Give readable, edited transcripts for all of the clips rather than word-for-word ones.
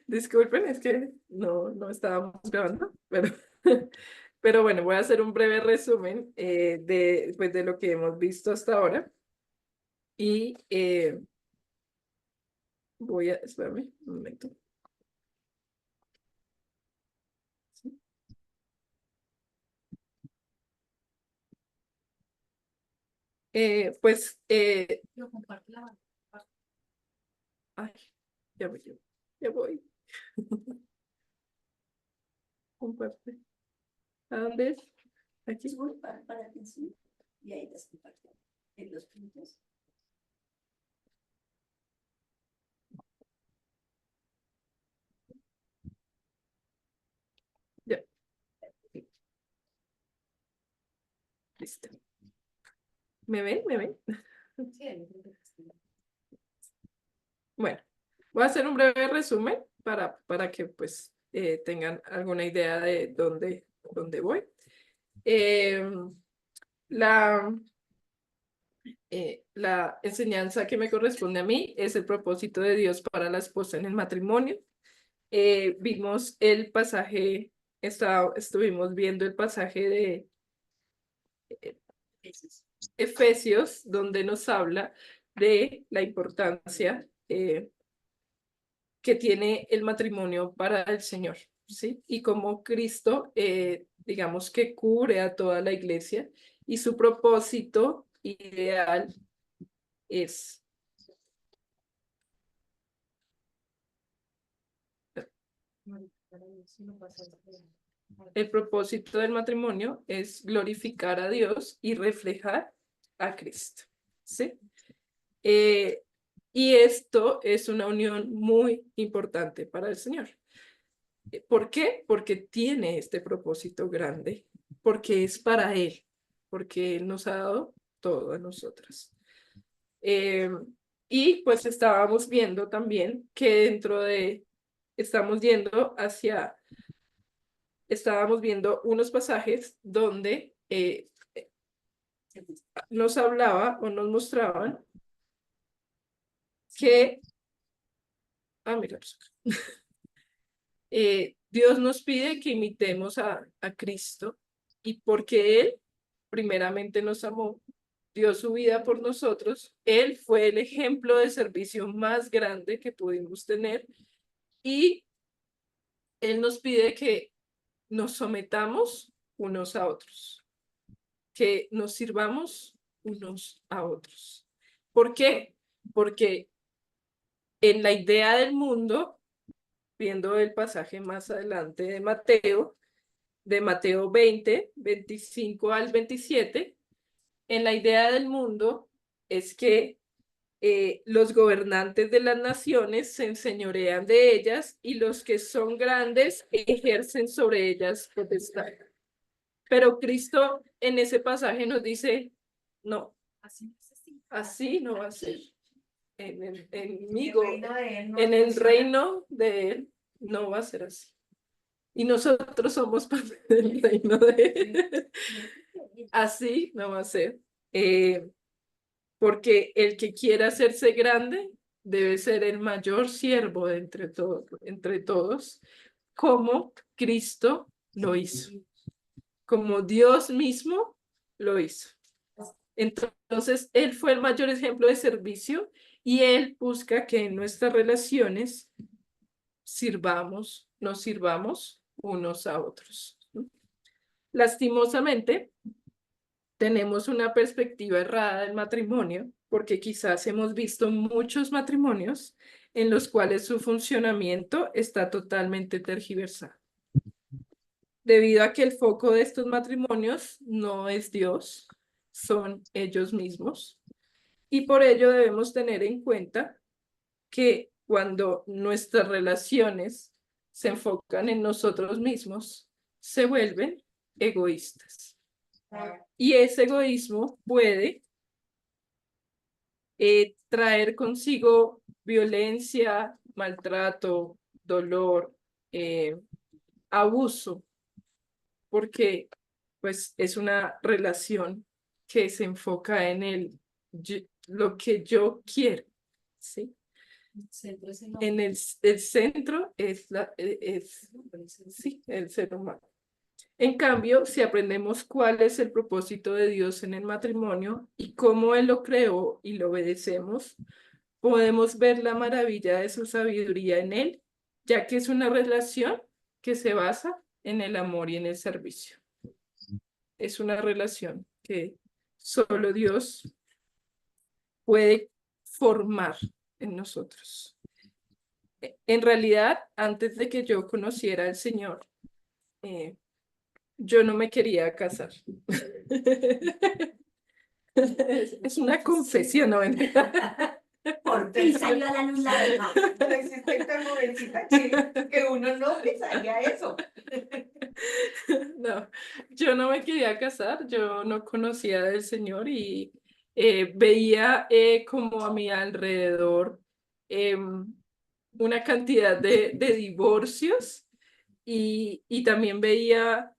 Disculpen, es que no estábamos grabando, pero, pero bueno, voy a hacer un breve resumen pues, de lo que hemos visto hasta ahora. Y espérame un momento. ¿Sí? Pues, Lo comparte la ay, ya voy, ya voy. Comparte. ¿A dónde es? Aquí. para que sí. Y ahí las comparto en los puntos. Ya. Listo. ¿Me ven? ¿Me ven? Sí, ahí creo que sí. Bueno, voy a hacer un breve resumen para que pues tengan alguna idea de dónde voy. La, la enseñanza que me corresponde a mí es el propósito de Dios para la esposa en el matrimonio. Vimos el pasaje, estuvimos viendo el pasaje de Efesios, donde nos habla de la importancia que tiene el matrimonio para el Señor, ¿sí? Y como Cristo, digamos que cubre a toda la iglesia y su propósito ideal es, el propósito del matrimonio es glorificar a Dios y reflejar a Cristo, ¿sí? Eh, y esto es una unión muy importante para el Señor. ¿Por qué? Porque tiene este propósito grande, porque es para Él, porque Él nos ha dado todo a nosotras. Eh, y pues estábamos viendo también que estábamos viendo unos pasajes donde nos hablaba o nos mostraban que, mira, Dios nos pide que imitemos a Cristo y porque Él primeramente nos amó, dio su vida por nosotros, Él fue el ejemplo de servicio más grande que pudimos tener y Él nos pide que nos sometamos unos a otros, que nos sirvamos unos a otros. ¿Por qué? Porque en la idea del mundo, viendo el pasaje más adelante de Mateo 20, 25 al 27, en la idea del mundo es que los gobernantes de las naciones se enseñorean de ellas y los que son grandes ejercen sobre ellas potestad. Pero Cristo en ese pasaje nos dice, no, así no va a ser. En el reino de Él no va a ser así. Y nosotros somos parte del reino de Él. Así no va a ser. Porque el que quiera hacerse grande debe ser el mayor siervo de entre todos, como Cristo lo hizo, como Dios mismo lo hizo. Entonces, Él fue el mayor ejemplo de servicio y Él busca que en nuestras relaciones nos sirvamos unos a otros. Lastimosamente, tenemos una perspectiva errada del matrimonio, porque quizás hemos visto muchos matrimonios en los cuales su funcionamiento está totalmente tergiversado. Debido a que el foco de estos matrimonios no es Dios, son ellos mismos. Y por ello debemos tener en cuenta que cuando nuestras relaciones se enfocan en nosotros mismos, se vuelven egoístas. Y ese egoísmo puede traer consigo violencia, maltrato, dolor, abuso, porque pues es una relación que se enfoca en lo que yo quiero ¿sí? El centro es el En hombre. el centro es, sí, el ser humano. En cambio, si aprendemos cuál es el propósito de Dios en el matrimonio y cómo Él lo creó y lo obedecemos, podemos ver la maravilla de su sabiduría en Él, ya que es una relación que se basa en el amor y en el servicio. Es una relación que solo Dios puede formar en nosotros. En realidad, antes de que yo conociera al Señor, yo no me quería casar. Es una confesión, ¿no? Por fin salió a la luz la verdad. No existe tan jovencita que uno no pensaría eso. No, yo no me quería casar, yo no conocía del Señor y veía como a mi alrededor una cantidad de divorcios y también veía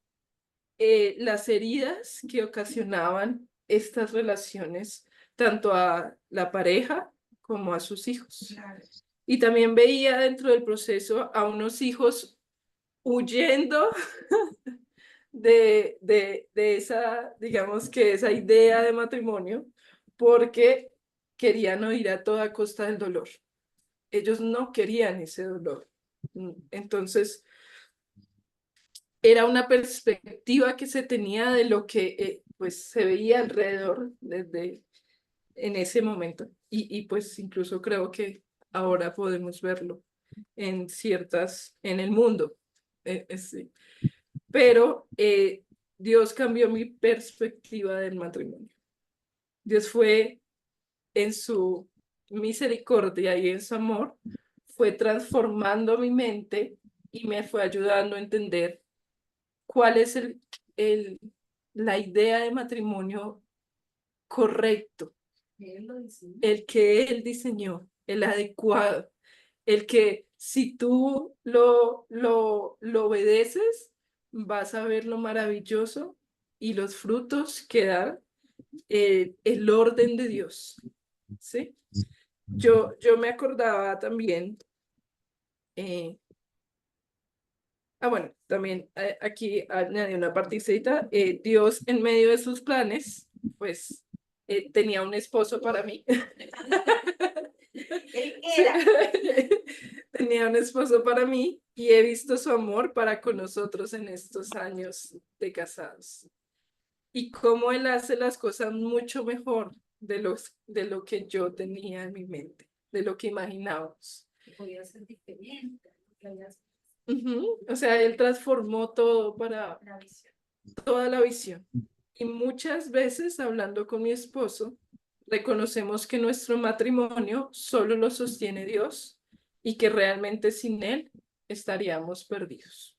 las heridas que ocasionaban estas relaciones, tanto a la pareja como a sus hijos. Claro. Y también veía dentro del proceso a unos hijos huyendo de esa, digamos que esa idea de matrimonio, porque querían oír a toda costa del dolor. Ellos no querían ese dolor. Entonces, era una perspectiva que se tenía de lo que pues se veía alrededor desde en ese momento. Y pues incluso creo que ahora podemos verlo en el mundo. Sí. Pero Dios cambió mi perspectiva del matrimonio. Dios fue en su misericordia y en su amor, fue transformando mi mente y me fue ayudando a entender cuál es el, la idea de matrimonio correcto, Él lo diseñó. el que Él diseñó, el adecuado, el que si tú lo obedeces, vas a ver lo maravilloso y los frutos que da el orden de Dios, ¿sí? Yo me acordaba también, eh, bueno, también aquí añadí una partecita, Dios en medio de sus planes, pues tenía un esposo para mí. Él era. Tenía un esposo para mí y he visto su amor para con nosotros en estos años de casados. Y cómo él hace las cosas mucho mejor de lo que yo tenía en mi mente, de lo que imaginábamos. Podía ser diferente. O sea, él transformó todo para La visión. toda la visión. Y muchas veces, hablando con mi esposo, reconocemos que nuestro matrimonio solo lo sostiene Dios y que realmente sin Él estaríamos perdidos.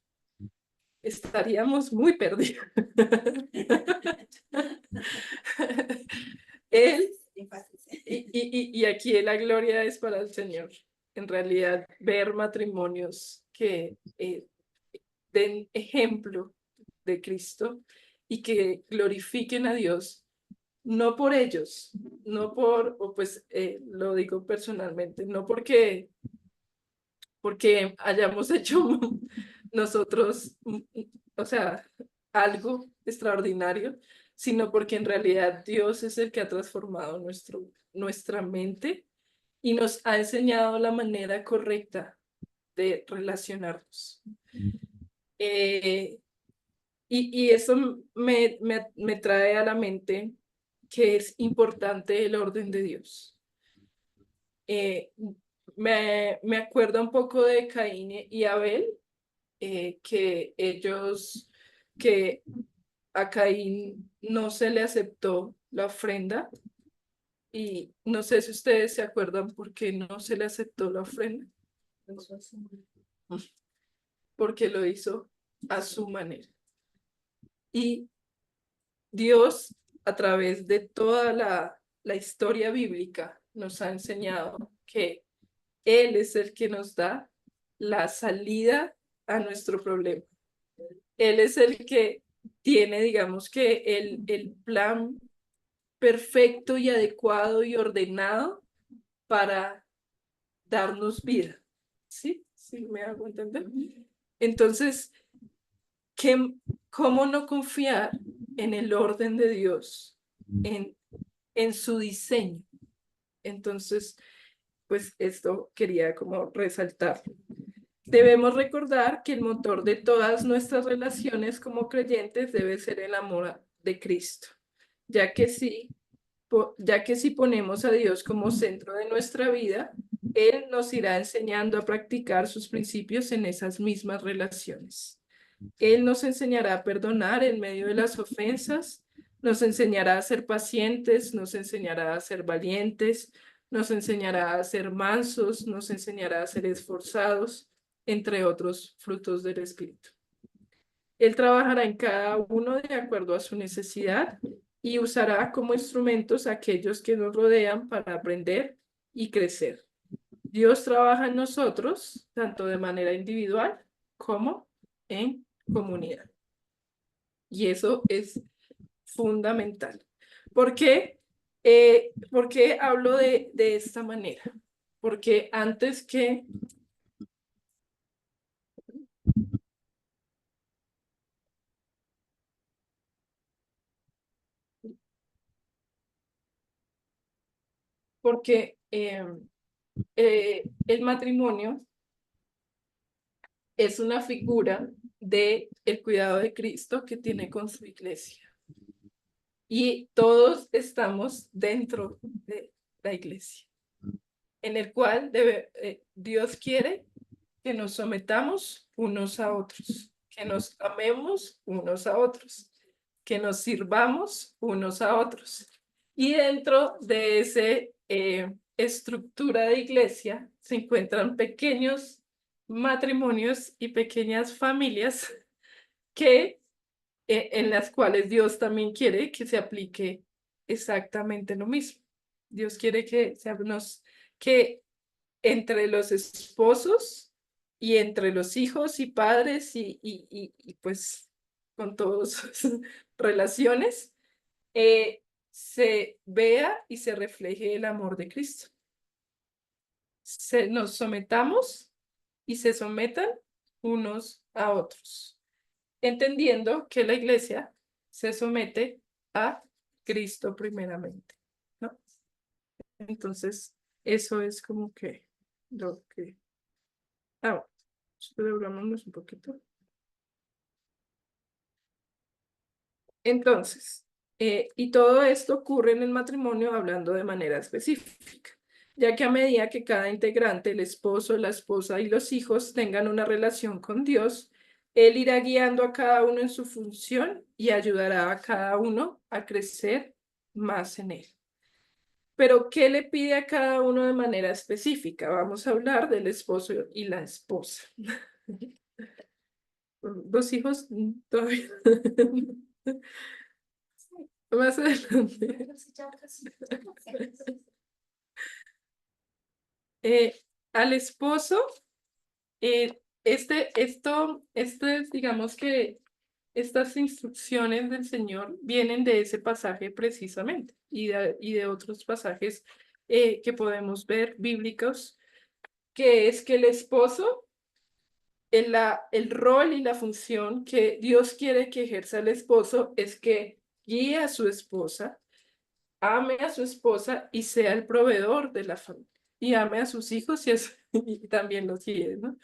Estaríamos muy perdidos. Él, y aquí la gloria es para el Señor. En realidad, ver matrimonios que den ejemplo de Cristo y que glorifiquen a Dios, no por ellos, no por, o pues lo digo personalmente, no porque hayamos hecho nosotros, o sea, algo extraordinario, sino porque en realidad Dios es el que ha transformado nuestra mente y nos ha enseñado la manera correcta de relacionarnos. Eh, y eso me trae a la mente que es importante el orden de Dios. Eh, me acuerdo un poco de Caín y Abel, que a Caín no se le aceptó la ofrenda y no sé si ustedes se acuerdan por qué no se le aceptó la ofrenda, porque lo hizo a su manera. Y Dios, a través de toda la historia bíblica, nos ha enseñado que Él es el que nos da la salida a nuestro problema. Él es el que tiene, digamos que, el plan perfecto y adecuado y ordenado para darnos vida. ¿Sí? ¿Sí me hago entender? Entonces, ¿cómo no confiar en el orden de Dios, en su diseño? Entonces, pues esto quería como resaltar. Debemos recordar que el motor de todas nuestras relaciones como creyentes debe ser el amor de Cristo, ya que si ponemos a Dios como centro de nuestra vida, Él nos irá enseñando a practicar sus principios en esas mismas relaciones. Él nos enseñará a perdonar en medio de las ofensas, nos enseñará a ser pacientes, nos enseñará a ser valientes, nos enseñará a ser mansos, nos enseñará a ser esforzados, entre otros frutos del Espíritu. Él trabajará en cada uno de acuerdo a su necesidad y usará como instrumentos a aquellos que nos rodean para aprender y crecer. Dios trabaja en nosotros, tanto de manera individual como en comunidad. Y eso es fundamental. ¿Por qué? ¿Por qué hablo de esta manera? Porque porque el matrimonio es una figura de el cuidado de Cristo que tiene con su iglesia. Y todos estamos dentro de la iglesia, en el cual Dios quiere que nos sometamos unos a otros, que nos amemos unos a otros, que nos sirvamos unos a otros. Y dentro de esa estructura de iglesia se encuentran pequeños matrimonios y pequeñas familias en las cuales Dios también quiere que se aplique exactamente lo mismo. Dios quiere que entre los esposos y entre los hijos y padres y pues con todas sus relaciones, se vea y se refleje el amor de Cristo. Nos sometamos y se sometan unos a otros, entendiendo que la iglesia se somete a Cristo primeramente, ¿no? Entonces, eso es como que lo que... Ah, bueno, un poquito. Entonces, y todo esto ocurre en el matrimonio hablando de manera específica, ya que a medida que cada integrante, el esposo, la esposa y los hijos tengan una relación con Dios, Él irá guiando a cada uno en su función y ayudará a cada uno a crecer más en Él. Pero, ¿qué le pide a cada uno de manera específica? Vamos a hablar del esposo y la esposa. Los hijos todavía. Más adelante. Al esposo, digamos que estas instrucciones del Señor vienen de ese pasaje precisamente y de otros pasajes que podemos ver bíblicos, que es que el esposo, el rol y la función que Dios quiere que ejerza el esposo es que guíe a su esposa, ame a su esposa y sea el proveedor de la familia. Y ame a sus hijos y también los guíe, ¿no?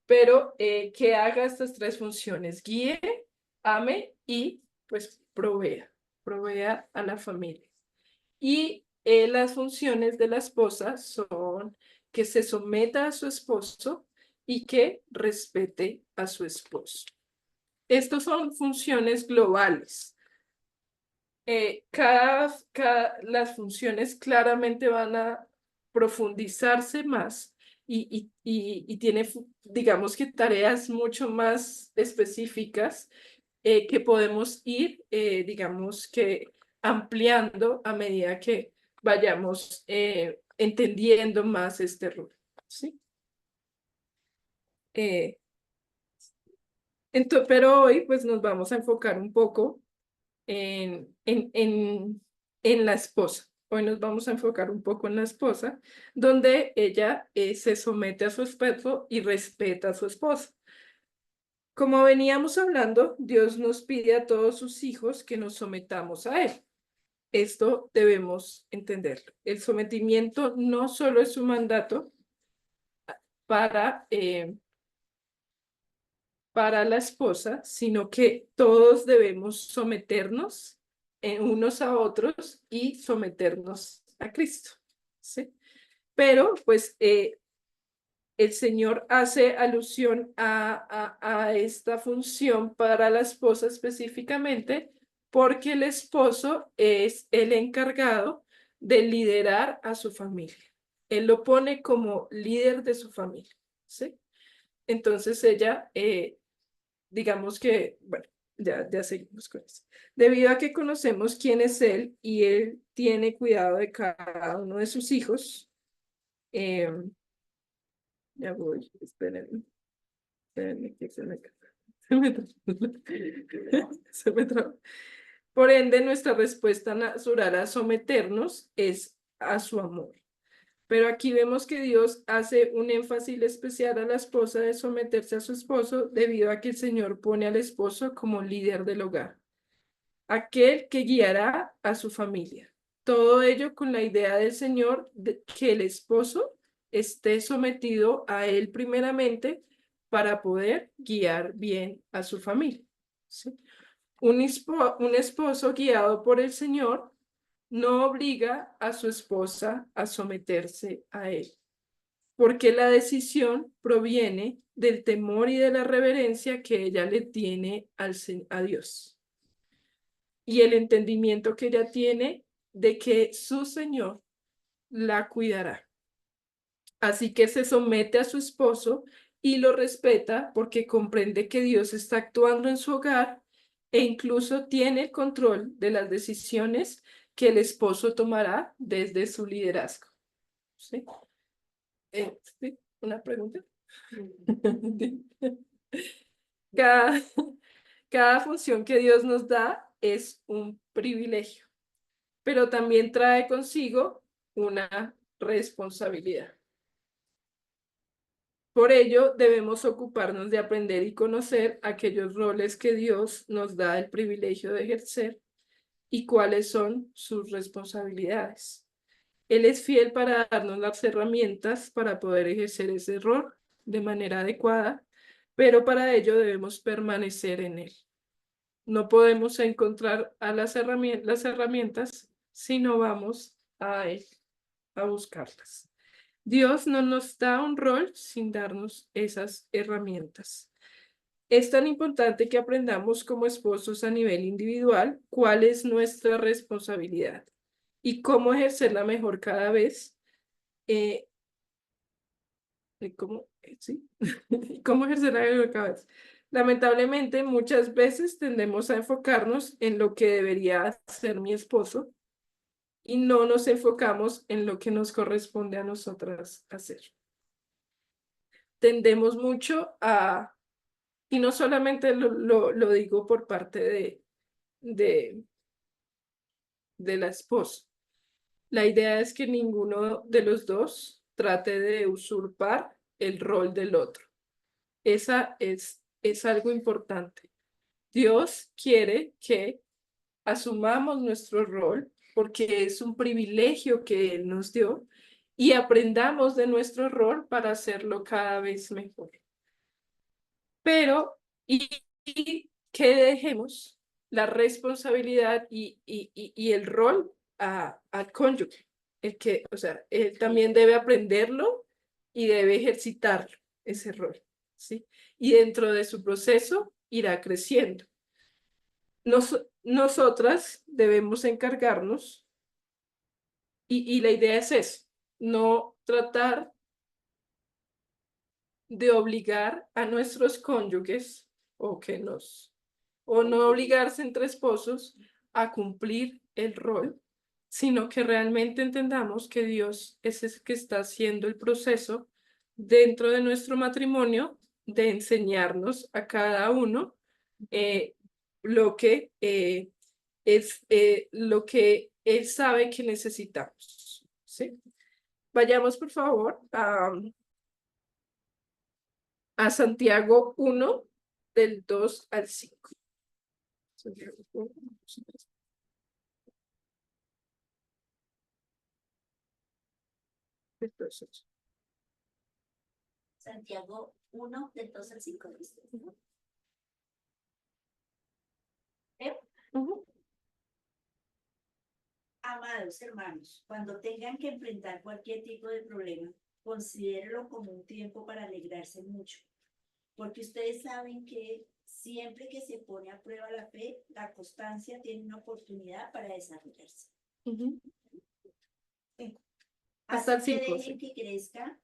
Pero que haga estas tres funciones: guíe, ame y pues provea a la familia. Y las funciones de la esposa son que se someta a su esposo y que respete a su esposo. Estas son funciones globales. Las funciones claramente van a profundizarse más y tiene, digamos que tareas mucho más específicas que podemos ir, digamos que ampliando a medida que vayamos entendiendo más este rol, ¿sí? Pero hoy pues nos vamos a enfocar un poco en la esposa, hoy nos vamos a enfocar un poco en la esposa, donde ella se somete a su esposo y respeta a su esposa. Como veníamos hablando, Dios nos pide a todos sus hijos que nos sometamos a Él. Esto debemos entenderlo. El sometimiento no solo es un mandato para la esposa, sino que todos debemos someternos unos a otros y someternos a Cristo, ¿sí? Pero, pues, el Señor hace alusión a esta función para la esposa específicamente porque el esposo es el encargado de liderar a su familia. Él lo pone como líder de su familia, ¿sí? Entonces ella, digamos que, bueno, ya seguimos con eso. Debido a que conocemos quién es Él y Él tiene cuidado de cada uno de sus hijos, ya voy, espérenme que se me traba. Por ende, nuestra respuesta natural a someternos es a su amor. Pero aquí vemos que Dios hace un énfasis especial a la esposa de someterse a su esposo debido a que el Señor pone al esposo como líder del hogar, aquel que guiará a su familia. Todo ello con la idea del Señor de que el esposo esté sometido a él primeramente para poder guiar bien a su familia, ¿sí? Un esposo guiado por el Señor no obliga a su esposa a someterse a él, porque la decisión proviene del temor y de la reverencia que ella le tiene a Dios y el entendimiento que ella tiene de que su Señor la cuidará. Así que se somete a su esposo y lo respeta porque comprende que Dios está actuando en su hogar e incluso tiene el control de las decisiones que el esposo tomará desde su liderazgo. ¿Sí? ¿Sí? ¿Una pregunta? Cada, cada función que Dios nos da es un privilegio, pero también trae consigo una responsabilidad. Por ello, debemos ocuparnos de aprender y conocer aquellos roles que Dios nos da el privilegio de ejercer y cuáles son sus responsabilidades. Él es fiel para darnos las herramientas para poder ejercer ese rol de manera adecuada, pero para ello debemos permanecer en Él. No podemos encontrar las herramientas si no vamos a Él a buscarlas. Dios no nos da un rol sin darnos esas herramientas. Es tan importante que aprendamos como esposos a nivel individual cuál es nuestra responsabilidad y cómo ejercerla mejor cada vez. ¿Sí? ¿Cómo ejercerla mejor cada vez? Lamentablemente, muchas veces tendemos a enfocarnos en lo que debería hacer mi esposo y no nos enfocamos en lo que nos corresponde a nosotras hacer. Tendemos mucho y no solamente lo digo por parte de la esposa, la idea es que ninguno de los dos trate de usurpar el rol del otro. Esa es algo importante. Dios quiere que asumamos nuestro rol porque es un privilegio que Él nos dio y aprendamos de nuestro rol para hacerlo cada vez mejor. Pero, y que dejemos la responsabilidad y el rol al cónyuge, o sea, él también debe aprenderlo y debe ejercitarlo, ese rol, ¿sí? Y dentro de su proceso irá creciendo. Nosotras debemos encargarnos, y la idea es eso, no tratar de obligar a nuestros cónyuges o no obligarse entre esposos a cumplir el rol, sino que realmente entendamos que Dios es el que está haciendo el proceso dentro de nuestro matrimonio de enseñarnos a cada uno lo que es lo que Él sabe que necesitamos, ¿sí? Vayamos, por favor, a Santiago 1, del 2 al 5. Santiago 1, del 2 al 5. Santiago 1, del 2 al 5. ¿Listo? Amados hermanos, cuando tengan que enfrentar cualquier tipo de problema, considérenlo como un tiempo para alegrarse mucho, porque ustedes saben que siempre que se pone a prueba la fe, la constancia tiene una oportunidad para desarrollarse. Hasta el Así que 5, dejen sí. que crezca,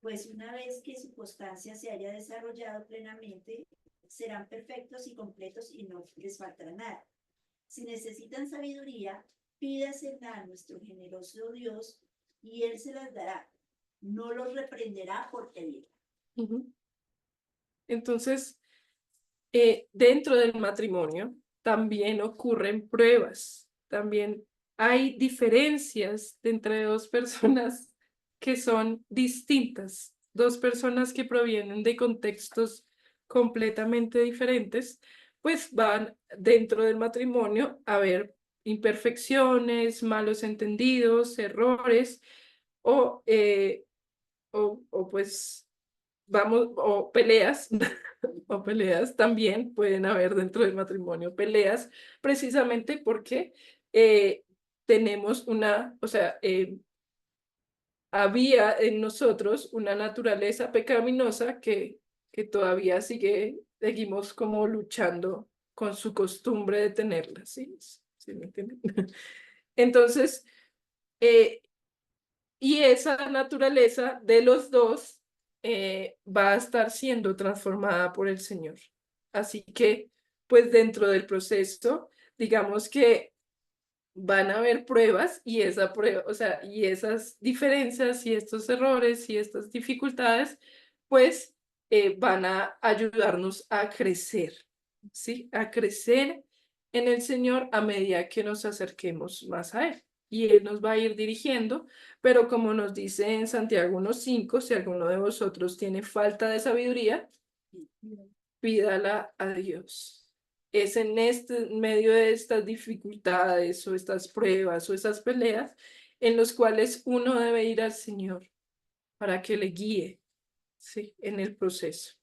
pues una vez que su constancia se haya desarrollado plenamente, serán perfectos y completos y no les faltará nada. Si necesitan sabiduría, pídasela a nuestro generoso Dios y Él se las dará. No los reprenderá por pedirla. Entonces, dentro del matrimonio también ocurren pruebas, también hay diferencias entre dos personas que son distintas, dos personas que provienen de contextos completamente diferentes, pues van dentro del matrimonio a haber imperfecciones, malos entendidos, errores o, pues vamos, o peleas, o peleas también pueden haber dentro del matrimonio, peleas precisamente porque tenemos una, o sea, había en nosotros una naturaleza pecaminosa que todavía seguimos como luchando con su costumbre de tenerla, ¿sí? ¿Sí me entienden? Entonces, y esa naturaleza de los dos va a estar siendo transformada por el Señor. Así que, pues dentro del proceso, digamos que van a haber pruebas y esa prueba, o sea, y esas diferencias y estos errores y estas dificultades, pues van a ayudarnos a crecer, ¿sí? A crecer en el Señor a medida que nos acerquemos más a Él. Y Él nos va a ir dirigiendo, pero como nos dice en Santiago 1:5, si alguno de vosotros tiene falta de sabiduría, pídala a Dios. Es en medio de estas dificultades o estas pruebas o estas peleas en los cuales uno debe ir al Señor para que le guíe, ¿sí? En el proceso.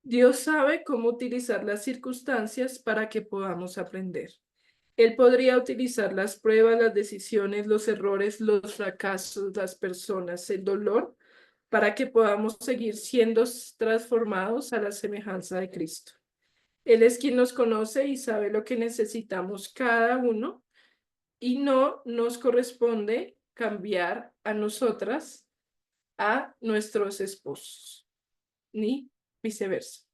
Dios sabe cómo utilizar las circunstancias para que podamos aprender. Él podría utilizar las pruebas, las decisiones, los errores, los fracasos, las personas, el dolor, para que podamos seguir siendo transformados a la semejanza de Cristo. Él es quien nos conoce y sabe lo que necesitamos cada uno y no nos corresponde cambiar a nosotras, a nuestros esposos, ni viceversa.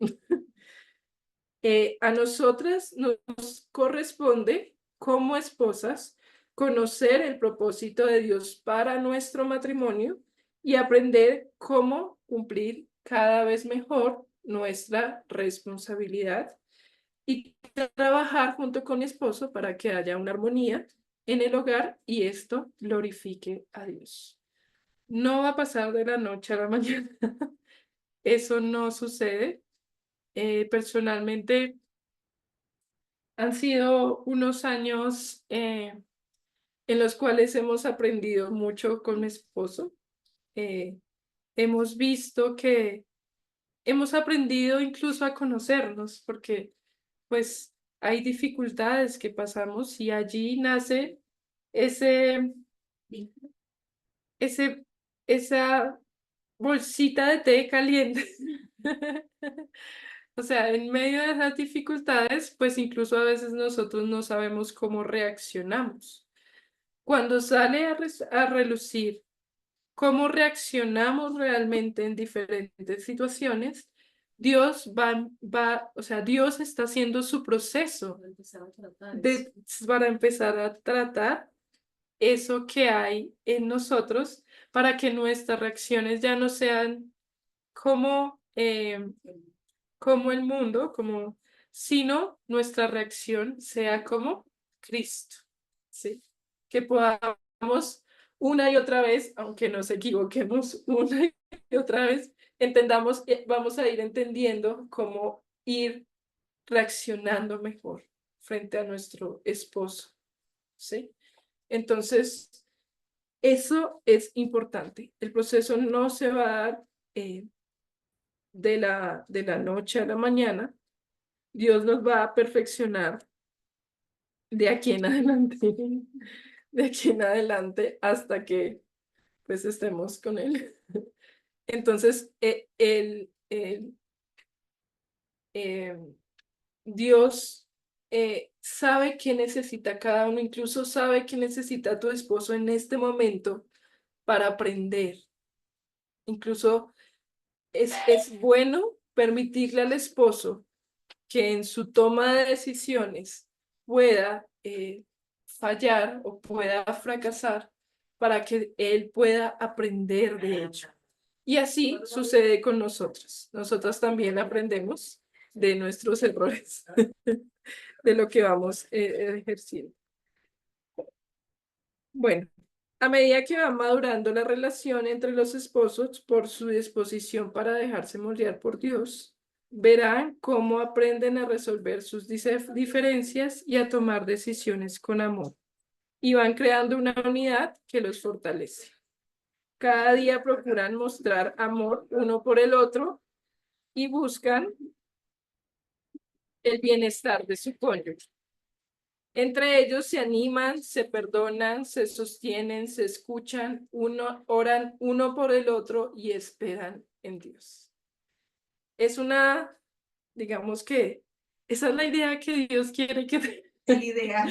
A nosotras nos corresponde, como esposas, conocer el propósito de Dios para nuestro matrimonio y aprender cómo cumplir cada vez mejor nuestra responsabilidad y trabajar junto con mi esposo para que haya una armonía en el hogar y esto glorifique a Dios. No va a pasar de la noche a la mañana. Eso no sucede. Personalmente, han sido unos años en los cuales hemos aprendido mucho con mi esposo. Hemos visto que hemos aprendido incluso a conocernos porque pues hay dificultades que pasamos y allí nace ese, ese, esa bolsita de té caliente. O sea, en medio de esas dificultades, pues incluso a veces nosotros no sabemos cómo reaccionamos. Cuando sale a relucir cómo reaccionamos realmente en diferentes situaciones, o sea, Dios está haciendo su proceso para empezar a tratar eso que hay en nosotros para que nuestras reacciones ya no sean como, como el mundo, como sino nuestra reacción sea como Cristo, ¿sí? Que podamos una y otra vez, aunque nos equivoquemos una y otra vez, entendamos, vamos a ir entendiendo cómo ir reaccionando mejor frente a nuestro esposo, ¿sí? Entonces, eso es importante. El proceso no se va a dar de la noche a la mañana. Dios nos va a perfeccionar de aquí en adelante, de aquí en adelante hasta que pues estemos con Él. Entonces, eh, Dios sabe qué necesita cada uno, incluso sabe qué necesita tu esposo en este momento para aprender. Incluso es bueno permitirle al esposo que en su toma de decisiones pueda fallar o pueda fracasar para que él pueda aprender de ello. Y así sucede con nosotros. Nosotras también aprendemos de nuestros errores, de lo que vamos ejerciendo. Bueno, a medida que va madurando la relación entre los esposos por su disposición para dejarse moldear por Dios, verán cómo aprenden a resolver sus diferencias y a tomar decisiones con amor. Y van creando una unidad que los fortalece. Cada día procuran mostrar amor uno por el otro y buscan el bienestar de su cónyuge. Entre ellos se animan, se perdonan, se sostienen, se escuchan, oran uno por el otro y esperan en Dios. Es digamos que, esa es la idea que Dios quiere que El ideal.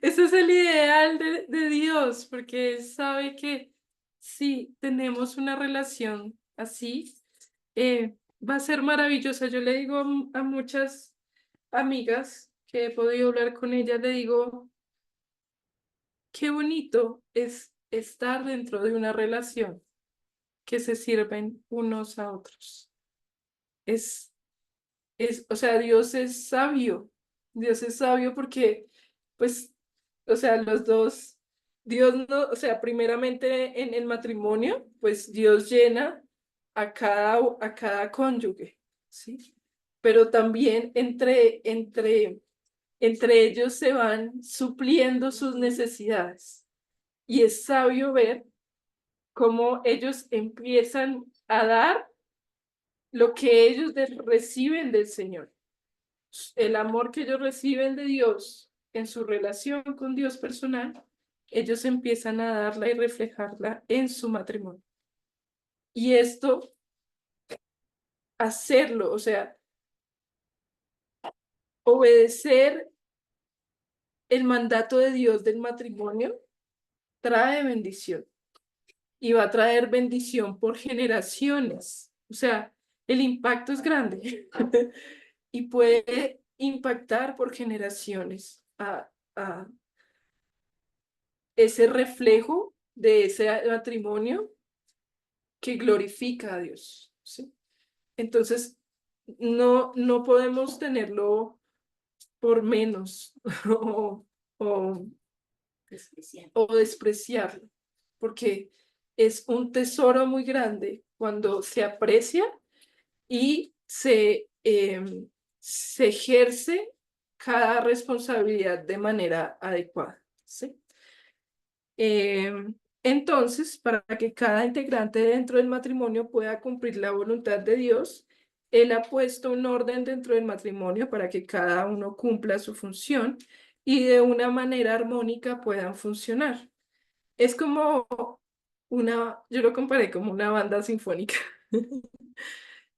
Ese es el ideal de Dios, porque Él sabe que si tenemos una relación así, va a ser maravillosa. Yo le digo a muchas amigas que he podido hablar con ellas, le digo, qué bonito es estar dentro de una relación que se sirven unos a otros. O sea, Dios es sabio porque, pues, o sea, los dos, Dios no, o sea, primeramente en el matrimonio, pues Dios llena a cada cónyuge, ¿sí? Pero también entre ellos se van supliendo sus necesidades. Y es sabio ver cómo ellos empiezan a dar lo que ellos reciben del Señor. El amor que ellos reciben de Dios en su relación con Dios personal, ellos empiezan a darla y reflejarla en su matrimonio. Y esto, hacerlo, o sea, obedecer el mandato de Dios del matrimonio, trae bendición. Y va a traer bendición por generaciones. O sea, el impacto es grande y puede impactar por generaciones a ese reflejo de ese matrimonio que glorifica a Dios, ¿sí? Entonces, no podemos tenerlo por menos o, o despreciarlo, porque es un tesoro muy grande cuando se aprecia y se ejerce cada responsabilidad de manera adecuada, ¿sí? Entonces, para que cada integrante dentro del matrimonio pueda cumplir la voluntad de Dios, Él ha puesto un orden dentro del matrimonio para que cada uno cumpla su función y de una manera armónica puedan funcionar. Es como yo lo comparé como una banda sinfónica,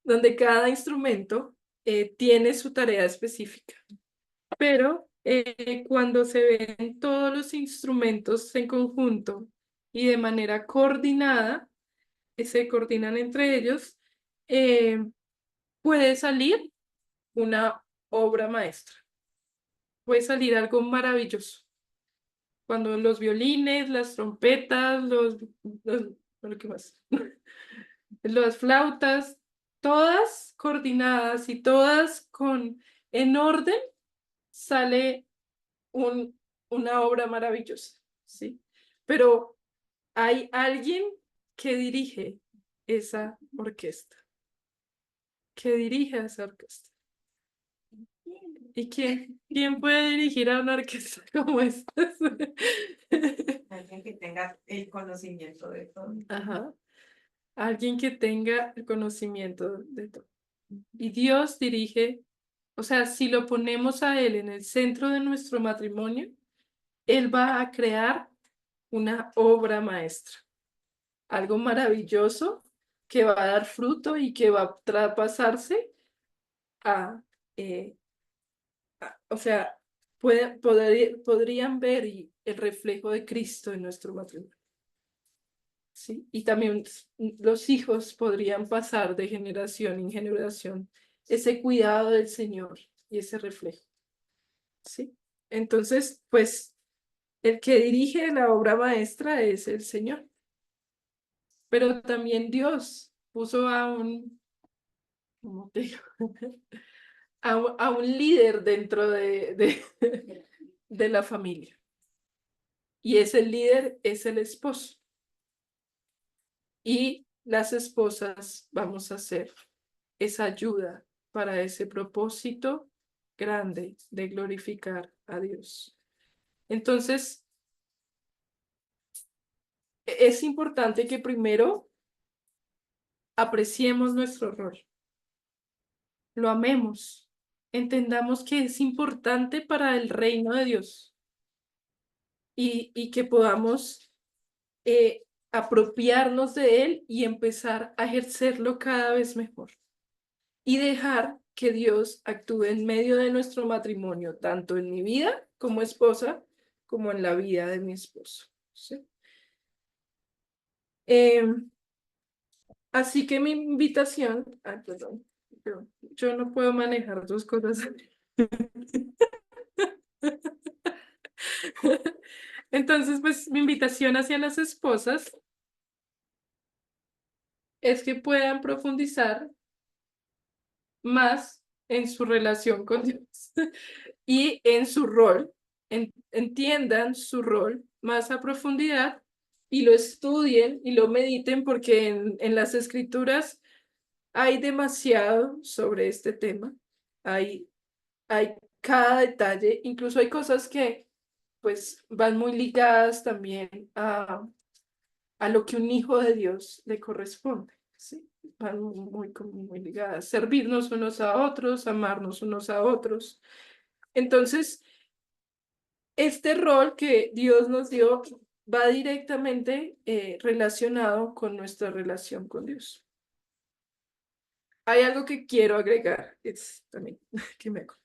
donde cada instrumento tiene su tarea específica. Pero cuando se ven todos los instrumentos en conjunto y de manera coordinada, se coordinan entre ellos, eh, puede salir una obra maestra, puede salir algo maravilloso. Cuando los violines, las trompetas, ¿qué más? Las flautas, todas coordinadas y todas en orden, sale una obra maravillosa, ¿sí? Pero hay alguien que dirige esa orquesta, que dirige esa orquesta. ¿Y quién puede dirigir a una orquesta como esta? Alguien que tenga el conocimiento de todo. Ajá. Alguien que tenga el conocimiento de todo. Y Dios dirige, o sea, si lo ponemos a Él en el centro de nuestro matrimonio, Él va a crear una obra maestra, algo maravilloso que va a dar fruto y que va a traspasarse a, eh, o sea, podrían ver el reflejo de Cristo en nuestro matrimonio. ¿Sí? Y también los hijos podrían pasar de generación en generación ese cuidado del Señor y ese reflejo. ¿Sí? Entonces, pues, el que dirige la obra maestra es el Señor. Pero también Dios puso ¿cómo te digo? A un líder dentro de la familia. Y ese líder es el esposo. Y las esposas vamos a hacer esa ayuda para ese propósito grande de glorificar a Dios. Entonces, es importante que primero apreciemos nuestro rol, lo amemos, entendamos que es importante para el reino de Dios y que podamos apropiarnos de él y empezar a ejercerlo cada vez mejor. Y dejar que Dios actúe en medio de nuestro matrimonio, tanto en mi vida como esposa, como en la vida de mi esposo. ¿Sí? Así que mi invitación, perdón, yo no puedo manejar dos cosas. Entonces, pues mi invitación hacia las esposas es que puedan profundizar más en su relación con Dios y en su rol, entiendan su rol más a profundidad y lo estudien y lo mediten porque en las escrituras hay demasiado sobre este tema, hay cada detalle, incluso hay cosas que pues van muy ligadas también a lo que un hijo de Dios le corresponde, ¿sí? Van muy ligadas, servirnos unos a otros, amarnos unos a otros. Entonces, este rol que Dios nos dio va directamente relacionado con nuestra relación con Dios. Hay algo que quiero agregar, es también que me acuerdo.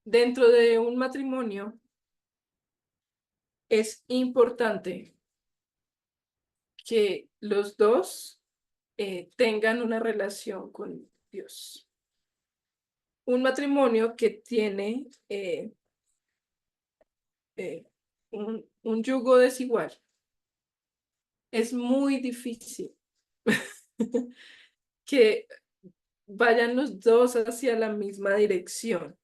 Dentro de un matrimonio es importante que los dos tengan una relación con Dios. Un matrimonio que tiene un yugo desigual es muy difícil que vayan los dos hacia la misma dirección.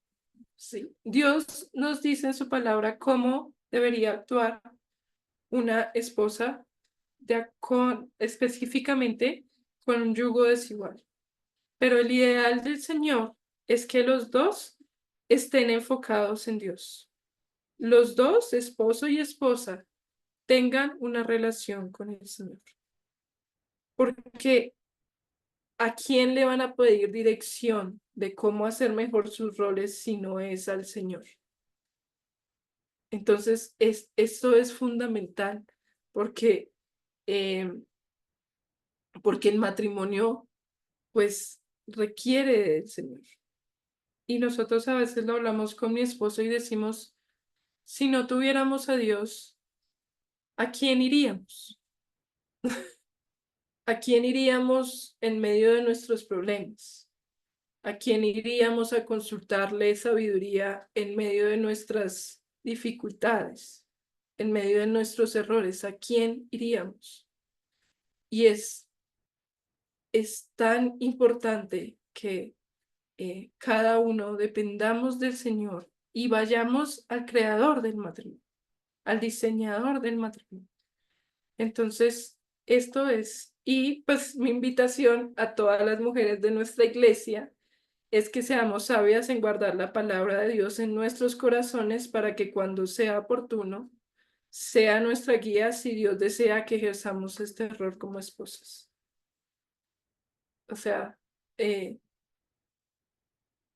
¿Sí? Dios nos dice en su palabra cómo debería actuar una esposa específicamente con un yugo desigual. Pero el ideal del Señor es que los dos estén enfocados en Dios. Los dos, esposo y esposa, tengan una relación con el Señor. Porque ¿a quién le van a pedir dirección de cómo hacer mejor sus roles si no es al Señor? Entonces, esto es fundamental porque, eh, porque el matrimonio, pues, requiere del Señor. Y nosotros a veces lo hablamos con mi esposo y decimos, si no tuviéramos a Dios, ¿a quién iríamos? ¿A quién iríamos en medio de nuestros problemas? ¿A quién iríamos a consultarle sabiduría en medio de nuestras dificultades, en medio de nuestros errores? ¿A quién iríamos? Y es tan importante que cada uno dependamos del Señor y vayamos al creador del matrimonio, al diseñador del matrimonio. Entonces, esto es, y pues mi invitación a todas las mujeres de nuestra iglesia es que seamos sabias en guardar la palabra de Dios en nuestros corazones para que cuando sea oportuno, sea nuestra guía si Dios desea que ejerzamos este rol como esposas. O sea,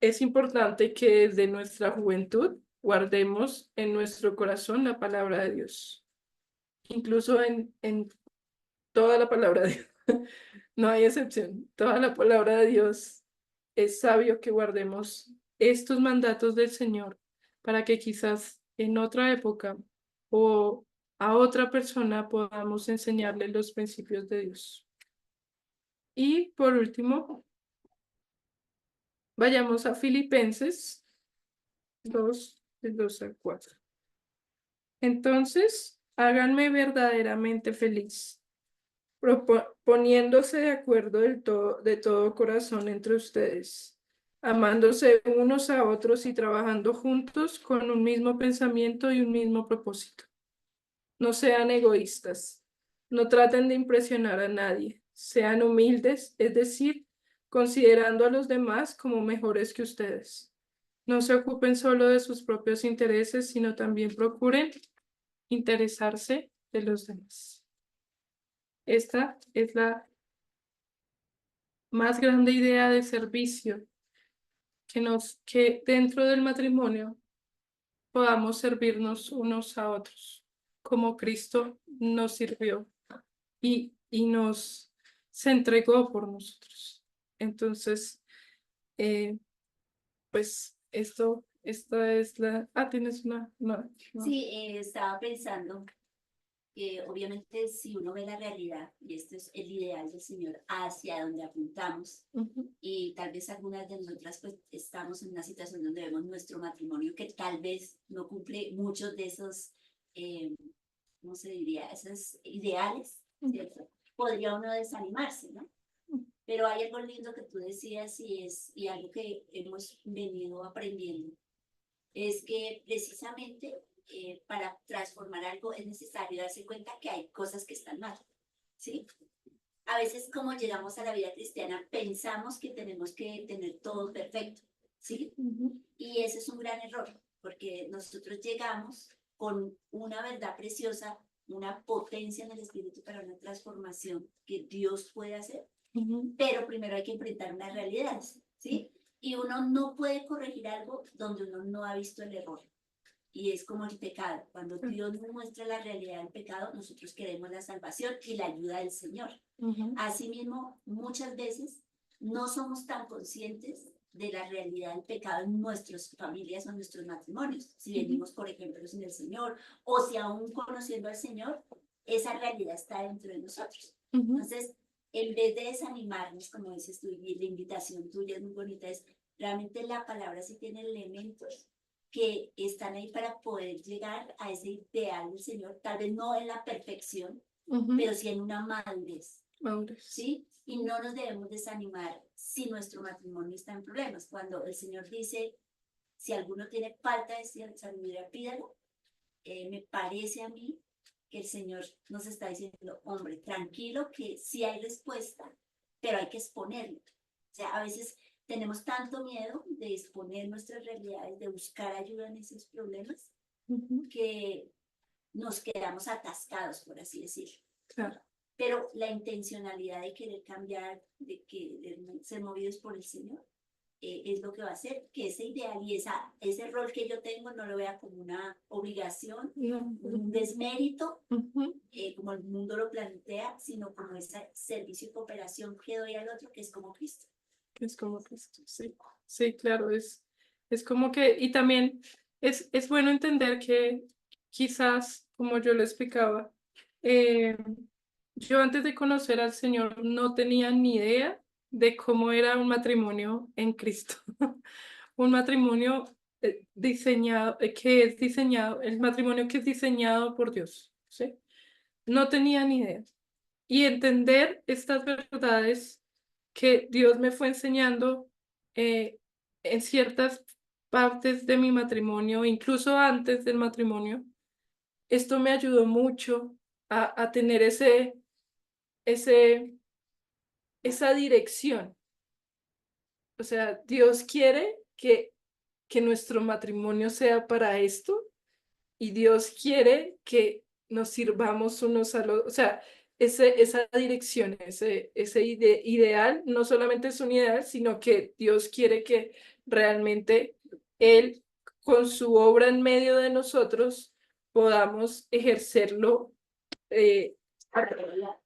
es importante que desde nuestra juventud guardemos en nuestro corazón la palabra de Dios, incluso en toda la palabra de Dios. No hay excepción. Toda la palabra de Dios es sabio que guardemos estos mandatos del Señor para que quizás en otra época o a otra persona podamos enseñarle los principios de Dios. Y por último, vayamos a Filipenses 2, del 2 al 4. Entonces, háganme verdaderamente feliz, poniéndose de acuerdo de todo corazón entre ustedes, amándose unos a otros y trabajando juntos con un mismo pensamiento y un mismo propósito. No sean egoístas, no traten de impresionar a nadie, sean humildes, es decir, considerando a los demás como mejores que ustedes. No se ocupen solo de sus propios intereses, sino también procuren interesarse de los demás. Esta es la más grande idea de servicio que dentro del matrimonio podamos servirnos unos a otros, como Cristo nos sirvió y nos se entregó por nosotros. Entonces, pues esta es la... tienes una... No. Sí, estaba pensando que obviamente si uno ve la realidad, y este es el ideal del Señor, hacia donde apuntamos, y tal vez algunas de nosotras pues estamos en una situación donde vemos nuestro matrimonio que tal vez no cumple muchos de esos, ¿cómo se diría? Esos ideales, ¿cierto? Podría uno desanimarse, ¿no? Pero hay algo lindo que tú decías y algo que hemos venido aprendiendo, es que precisamente para transformar algo es necesario darse cuenta que hay cosas que están mal, ¿sí? A veces como llegamos a la vida cristiana pensamos que tenemos que tener todo perfecto, ¿sí? Y ese es un gran error, porque nosotros llegamos con una verdad preciosa, una potencia en el espíritu para una transformación que Dios puede hacer, pero primero hay que enfrentar unas realidades, ¿sí? Y uno no puede corregir algo donde uno no ha visto el error. Y es como el pecado. Cuando Dios nos muestra la realidad del pecado, nosotros queremos la salvación y la ayuda del Señor. Asimismo, muchas veces no somos tan conscientes de la realidad del pecado en nuestras familias o en nuestros matrimonios. Si venimos, por ejemplo, sin el Señor, o si aún conociendo al Señor, esa realidad está dentro de nosotros. Entonces, en vez de desanimarnos, como dices tú, y la invitación tuya es muy bonita, es realmente la palabra sí tiene elementos que están ahí para poder llegar a ese ideal del Señor, tal vez no en la perfección, pero sí en una madurez, ¿sí? Y no nos debemos desanimar si nuestro matrimonio está en problemas. Cuando el Señor dice, si alguno tiene falta de sabiduría, pídalo, me parece a mí que el Señor nos está diciendo, hombre, tranquilo que sí hay respuesta, pero hay que exponerlo. O sea, a veces tenemos tanto miedo de exponer nuestras realidades, de buscar ayuda en esos problemas, que nos quedamos atascados, por así decirlo. Claro. Pero la intencionalidad de querer cambiar, de ser movidos por el Señor, es lo que va a hacer que ese ideal y ese rol que yo tengo no lo vea como una obligación, un desmérito, como el mundo lo plantea, sino como ese servicio y cooperación que doy al otro, que es como Cristo. Es como Cristo, sí. Sí, claro, es como que, y también es bueno entender que quizás, como yo le explicaba, yo antes de conocer al Señor no tenía ni idea de cómo era un matrimonio en Cristo. Un matrimonio diseñado, el matrimonio que es diseñado por Dios, ¿sí? No tenía ni idea. Y entender estas verdades que Dios me fue enseñando en ciertas partes de mi matrimonio, incluso antes del matrimonio. Esto me ayudó mucho a tener ese, esa dirección. O sea, Dios quiere que nuestro matrimonio sea para esto y Dios quiere que nos sirvamos unos a los, o sea, esa dirección, ese ideal, no solamente es un ideal, sino que Dios quiere que realmente Él, con su obra en medio de nosotros, podamos ejercerlo eh,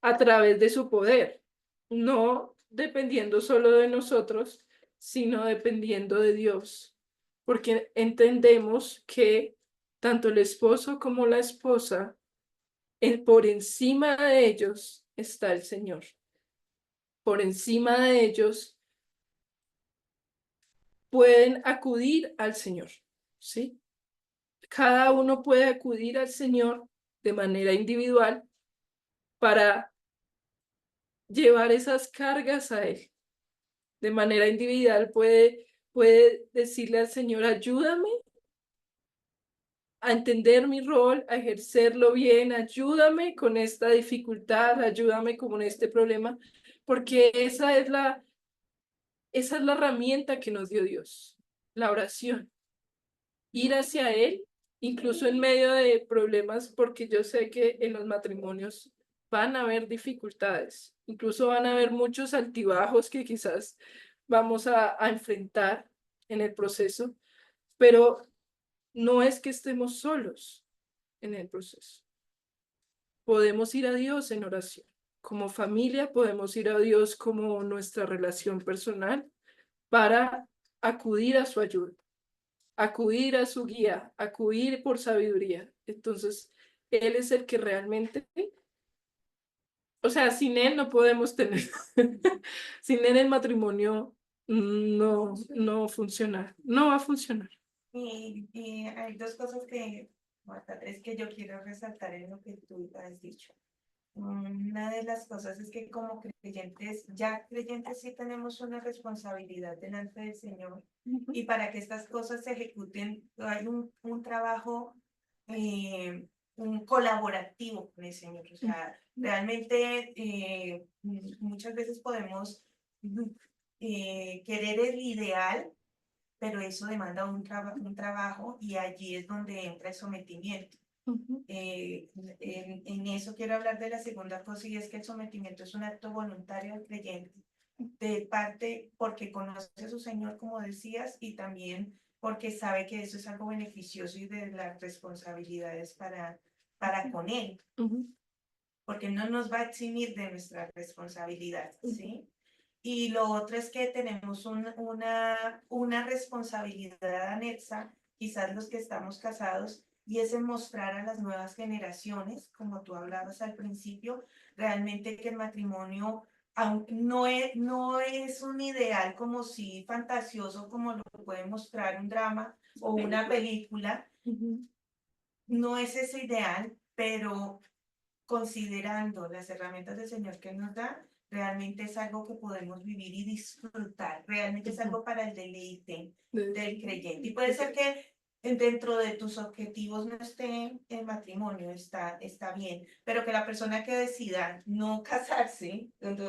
a través de su poder, no dependiendo solo de nosotros, sino dependiendo de Dios, porque entendemos que tanto el esposo como la esposa, por encima de ellos está el Señor. Por encima de ellos pueden acudir al Señor, ¿sí? Cada uno puede acudir al Señor de manera individual para llevar esas cargas a Él. De manera individual puede decirle al Señor, ayúdame a entender mi rol, a ejercerlo bien, ayúdame con esta dificultad, ayúdame con este problema, porque esa es la herramienta que nos dio Dios, la oración, ir hacia Él, incluso en medio de problemas, porque yo sé que en los matrimonios van a haber dificultades, incluso van a haber muchos altibajos que quizás vamos a enfrentar en el proceso, pero no es que estemos solos en el proceso. Podemos ir a Dios en oración. Como familia podemos ir a Dios como nuestra relación personal para acudir a su ayuda, acudir a su guía, acudir por sabiduría. Entonces, Él es el que realmente, o sea, sin Él no podemos tener, sin Él el matrimonio no funciona, no va a funcionar. Y hay dos cosas que, Marta, tres que yo quiero resaltar en lo que tú has dicho. Una de las cosas es que como creyentes, ya creyentes sí tenemos una responsabilidad delante del Señor y para que estas cosas se ejecuten hay un trabajo un colaborativo con el Señor. O sea, realmente muchas veces podemos querer el ideal, pero eso demanda un trabajo y allí es donde entra el sometimiento. En eso quiero hablar de la segunda cosa y es que el sometimiento es un acto voluntario del creyente, de parte porque conoce a su Señor, como decías, y también porque sabe que eso es algo beneficioso y de las responsabilidades para con Él, porque no nos va a eximir de nuestra responsabilidad, ¿sí? Y lo otro es que tenemos una responsabilidad anexa, quizás los que estamos casados, y es en mostrar a las nuevas generaciones, como tú hablabas al principio, realmente que el matrimonio no es un ideal como si fantasioso como lo puede mostrar un drama o una película. No es ese ideal, pero considerando las herramientas del Señor que nos da, realmente es algo que podemos vivir y disfrutar. Realmente es algo para el deleite del creyente. Y puede ser que dentro de tus objetivos no esté el matrimonio, está bien, pero que la persona que decida no casarse,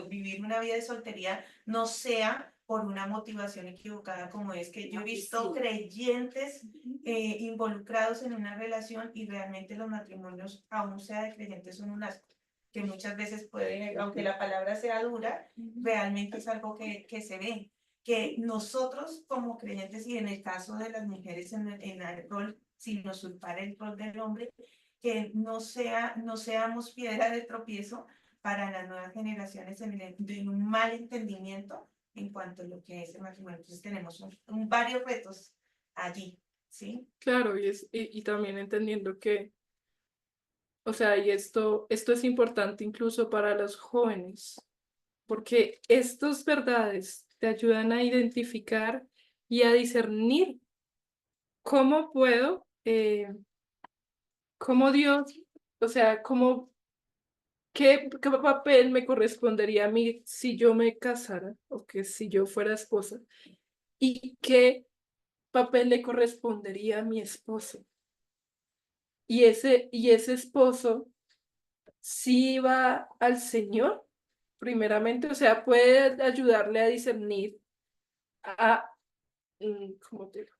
vivir una vida de soltería, no sea por una motivación equivocada como es que yo he visto creyentes involucrados en una relación y realmente los matrimonios, aún sea de creyentes, son un asco, que muchas veces puede, aunque la palabra sea dura, realmente es algo que se ve, que nosotros como creyentes y en el caso de las mujeres en el rol, sin usurpar el rol del hombre, que no seamos piedra de tropiezo para las nuevas generaciones de un mal entendimiento en cuanto a lo que es el matrimonio. Entonces tenemos varios retos allí, ¿sí? Claro, y también entendiendo que, o sea, y esto es importante incluso para los jóvenes, porque estas verdades te ayudan a identificar y a discernir cómo puedo, cómo Dios, o sea, cómo qué papel me correspondería a mí si yo me casara o que si yo fuera esposa y qué papel le correspondería a mi esposo. Y ese esposo sí va al Señor, primeramente, o sea, puede ayudarle a discernir, a, ¿cómo te digo?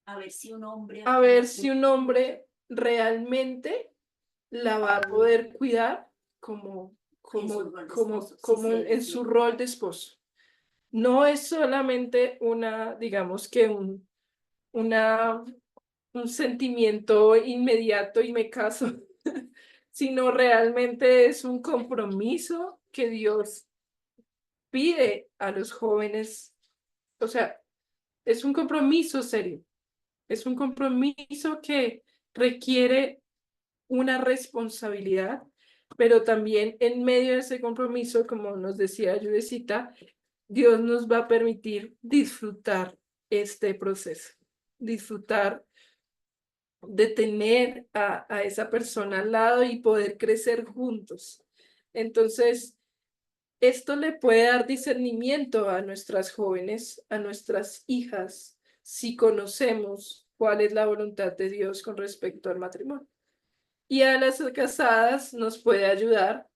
A ver si un hombre A ver si un hombre realmente la va a poder cuidar como, En su como, rol de como, esposo, sí, como sí, en sí. su rol de esposo. No es solamente una, digamos que un sentimiento inmediato y me caso, sino realmente es un compromiso que Dios pide a los jóvenes. O sea, es un compromiso serio, es un compromiso que requiere una responsabilidad, pero también en medio de ese compromiso, como nos decía Judecita, Dios nos va a permitir disfrutar este proceso, disfrutar de tener a esa persona al lado y poder crecer juntos. Entonces, esto le puede dar discernimiento a nuestras jóvenes, a nuestras hijas, si conocemos cuál es la voluntad de Dios con respecto al matrimonio. Y a las casadas nos puede ayudar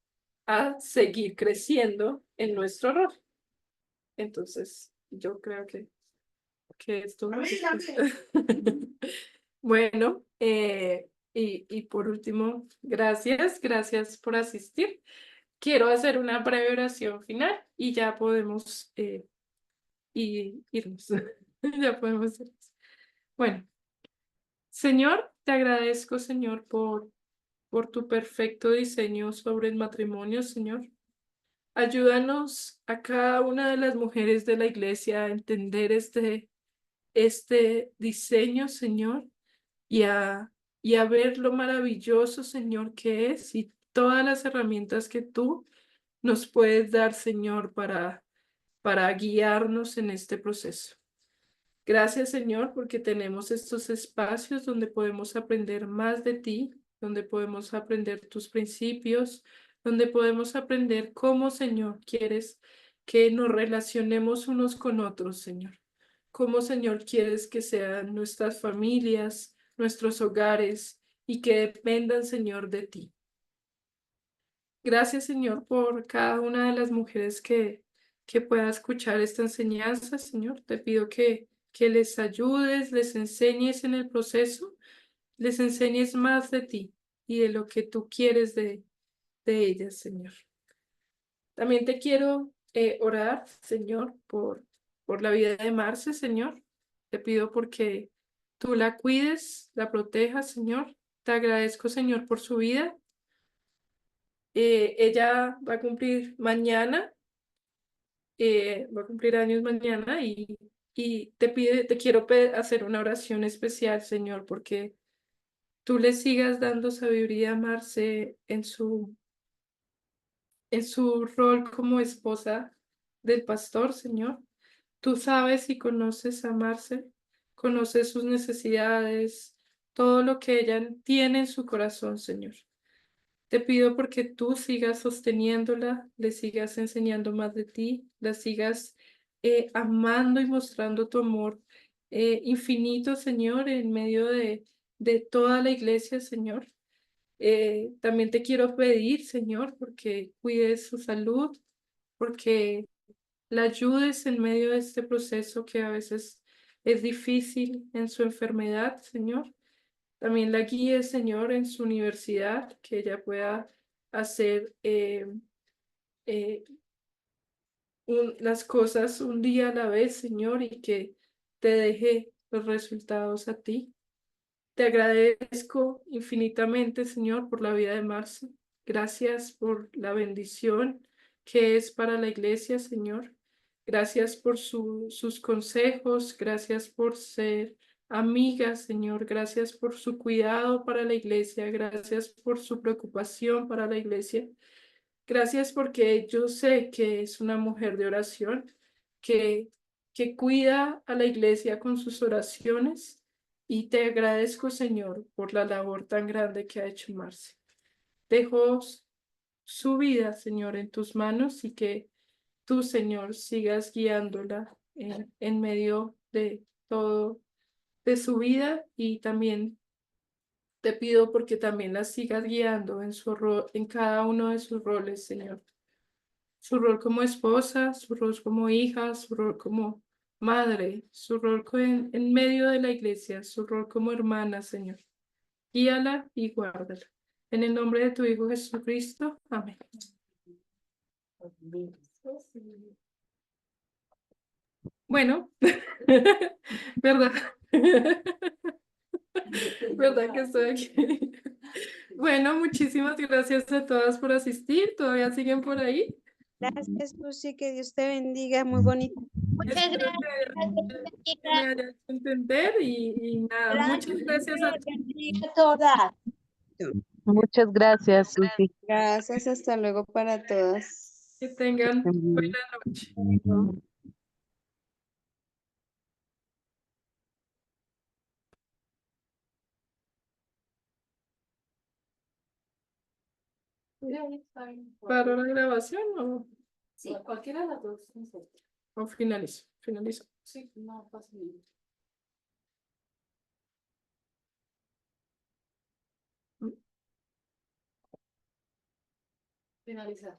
a seguir creciendo en nuestro rol. Entonces, yo creo que esto... Bueno, y por último, gracias por asistir. Quiero hacer una breve oración final y ya podemos irnos. Ya podemos irnos. Bueno, Señor, te agradezco, Señor, por tu perfecto diseño sobre el matrimonio, Señor. Ayúdanos a cada una de las mujeres de la iglesia a entender este diseño, Señor, y a ver lo maravilloso, Señor, que es y todas las herramientas que tú nos puedes dar, Señor, para guiarnos en este proceso. Gracias, Señor, porque tenemos estos espacios donde podemos aprender más de ti, donde podemos aprender tus principios, donde podemos aprender cómo, Señor, quieres que nos relacionemos unos con otros, Señor. Cómo, Señor, quieres que sean nuestras familias, nuestros hogares y que dependan, Señor, de ti. Gracias, Señor, por cada una de las mujeres que pueda escuchar esta enseñanza, Señor. Te pido que les ayudes, les enseñes en el proceso, les enseñes más de ti y de lo que tú quieres de ellas, Señor. También te quiero orar, Señor, por la vida de Marce, Señor. Te pido porque tú la cuides, la protejas, Señor. Te agradezco, Señor, por su vida. Ella va a cumplir años mañana y te quiero hacer una oración especial, Señor, porque tú le sigas dando sabiduría a Marce en su rol como esposa del pastor, Señor. Tú sabes y conoces a Marce, conoces sus necesidades, todo lo que ella tiene en su corazón, Señor. Te pido porque tú sigas sosteniéndola, le sigas enseñando más de ti, la sigas amando y mostrando tu amor infinito, Señor, en medio de toda la iglesia, Señor. También te quiero pedir, Señor, porque cuides su salud, porque la ayudes en medio de este proceso que a veces es difícil en su enfermedad, Señor. También la guíe, Señor, en su universidad, que ella pueda hacer eh, las cosas un día a la vez, Señor, y que te deje los resultados a ti. Te agradezco infinitamente, Señor, por la vida de Marcia. Gracias por la bendición que es para la iglesia, Señor. Gracias por sus consejos. Gracias por ser amiga, Señor. Gracias por su cuidado para la iglesia. Gracias por su preocupación para la iglesia. Gracias porque yo sé que es una mujer de oración, que, que cuida a la iglesia con sus oraciones y te agradezco, Señor, por la labor tan grande que ha hecho Marcia. dejó su vida, Señor, en tus manos y que tú, Señor, sigas guiándola en medio de todo, de su vida y también te pido porque también la sigas guiando en su rol, en cada uno de sus roles, Señor. Su rol como esposa, su rol como hija, su rol como madre, su rol en medio de la iglesia, su rol como hermana, Señor. Guíala y guárdala. En el nombre de tu Hijo Jesucristo. Amén. Bueno, ¿verdad? ¿Verdad que estoy aquí? Bueno, muchísimas gracias a todas por asistir. ¿Todavía siguen por ahí? Gracias, Lucy, que Dios te bendiga, muy bonito. Muchas Espero gracias. que me hayan hecho entender y nada, muchas gracias a todos. Bendiga a todas. Muchas gracias, Susi. Gracias, hasta luego para todas. Que tengan También. buena noche. ¿Para la grabación o, Sí, cualquiera de las dos. o finalizo? Finalizo. Sí, no pasa nada. Finalizar.